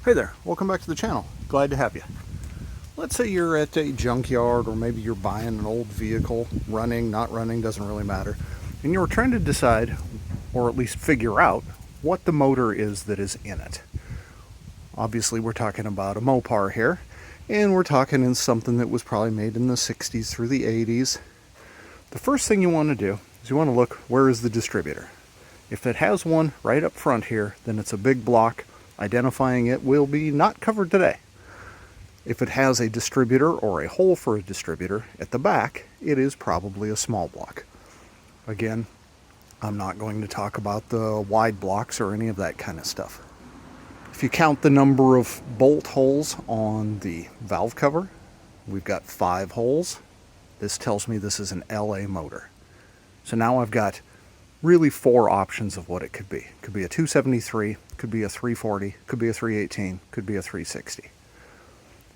Hey there, welcome back to the channel. Glad to have you. Let's say you're at a junkyard, or maybe you're buying an old vehicle, running, not running, doesn't really matter, and you're trying to decide, or at least figure out, what the motor is that is in it. Obviously we're talking about a Mopar here, and we're talking in something that was probably made in the 60s through the 80s. The first thing you want to do is you want to look, where is the distributor? If it has one right up front here, then it's a big block. Identifying it will be not covered today. If it has a distributor or a hole for a distributor at the back, it is probably a small block. Again, I'm not going to talk about the wide blocks or any of that kind of stuff. If you count the number of bolt holes on the valve cover, we've got 5 holes. This tells me this is an LA motor. So now I've got really 4 options of what it could be. It could be a 273, could be a 340, could be a 318, could be a 360.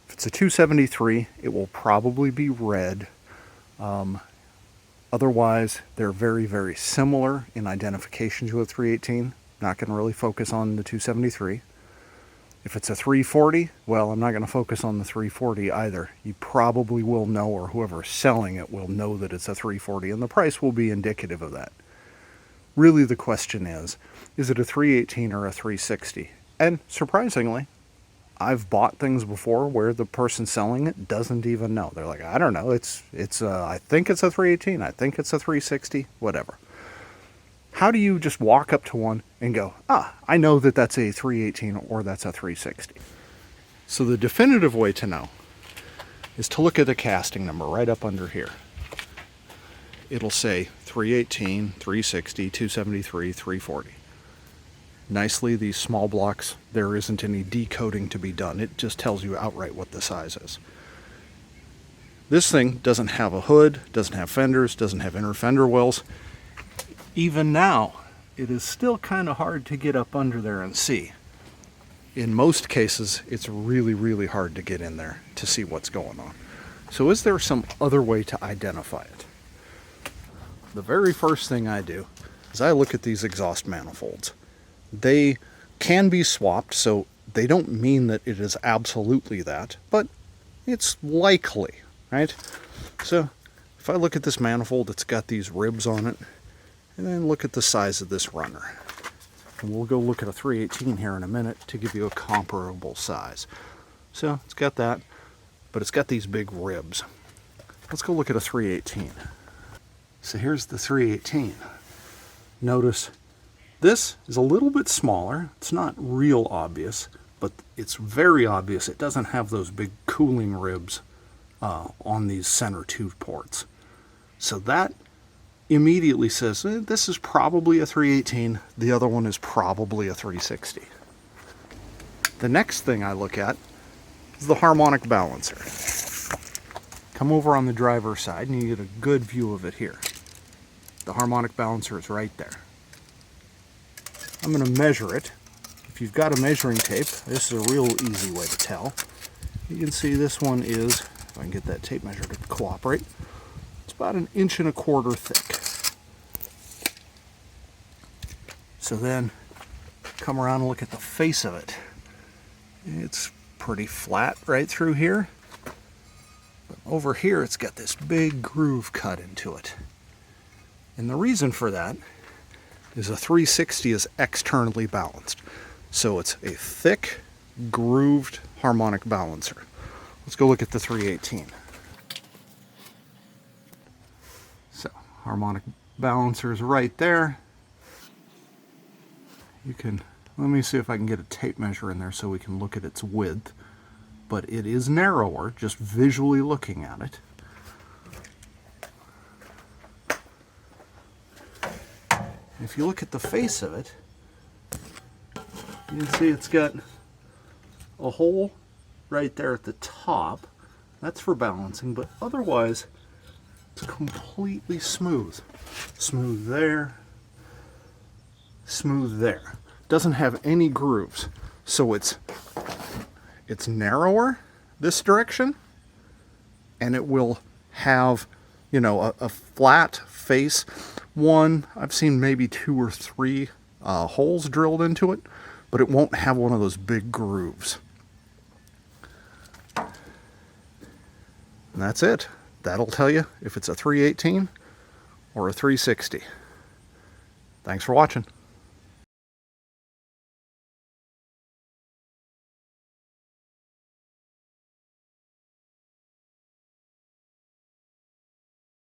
If it's a 273, it will probably be red. Otherwise, they're very, very similar in identification to a 318. Not going to really focus on the 273. If it's a 340, well, I'm not going to focus on the 340 either. You probably will know, or whoever's selling it will know that it's a 340, and the price will be indicative of that. Really, the question is it a 318 or a 360? And surprisingly, I've bought things before where the person selling it doesn't even know. They're like, I don't know, I think it's a 318, I think it's a 360, whatever. How do you just walk up to one and go, I know that that's a 318 or that's a 360? So the definitive way to know is to look at the casting number right up under here. It'll say 318, 360, 273, 340. Nicely, these small blocks, there isn't any decoding to be done. It just tells you outright what the size is. This thing doesn't have a hood, doesn't have fenders, doesn't have inner fender wells. Even now, it is still kind of hard to get up under there and see. In most cases, it's really, really hard to get in there to see what's going on. So is there some other way to identify it? The very first thing I do is I look at these exhaust manifolds. They can be swapped, so they don't mean that it is absolutely that, but it's likely, right? So if I look at this manifold, it's got these ribs on it, and then look at the size of this runner. And we'll go look at a 318 here in a minute to give you a comparable size. So it's got that, but it's got these big ribs. Let's go look at a 318. So here's the 318. Notice this is a little bit smaller. It's not real obvious, but it's very obvious. It doesn't have those big cooling ribs on these center 2 ports. So that immediately says this is probably a 318. The other one is probably a 360. The next thing I look at is the harmonic balancer. Come over on the driver's side and you get a good view of it here. The harmonic balancer is right there. I'm going to measure it. If you've got a measuring tape, this is a real easy way to tell. You can see this one is, if I can get that tape measure to cooperate, it's about 1.25 inches thick. So then, come around and look at the face of it. It's pretty flat right through here. But over here, it's got this big groove cut into it. And the reason for that is a 360 is externally balanced. So it's a thick, grooved harmonic balancer. Let's go look at the 318. So, harmonic balancer is right there. Let me see if I can get a tape measure in there so we can look at its width. But it is narrower, just visually looking at it. If you look at the face of it, you can see it's got a hole right there at the top. That's for balancing, but otherwise it's completely smooth. Smooth there, smooth there. Doesn't have any grooves. So it's narrower this direction, and it will have, a flat face. I've seen maybe 2 or 3 holes drilled into it, but it won't have one of those big grooves. And that's it. That'll tell you if it's a 318 or a 360. Thanks for watching.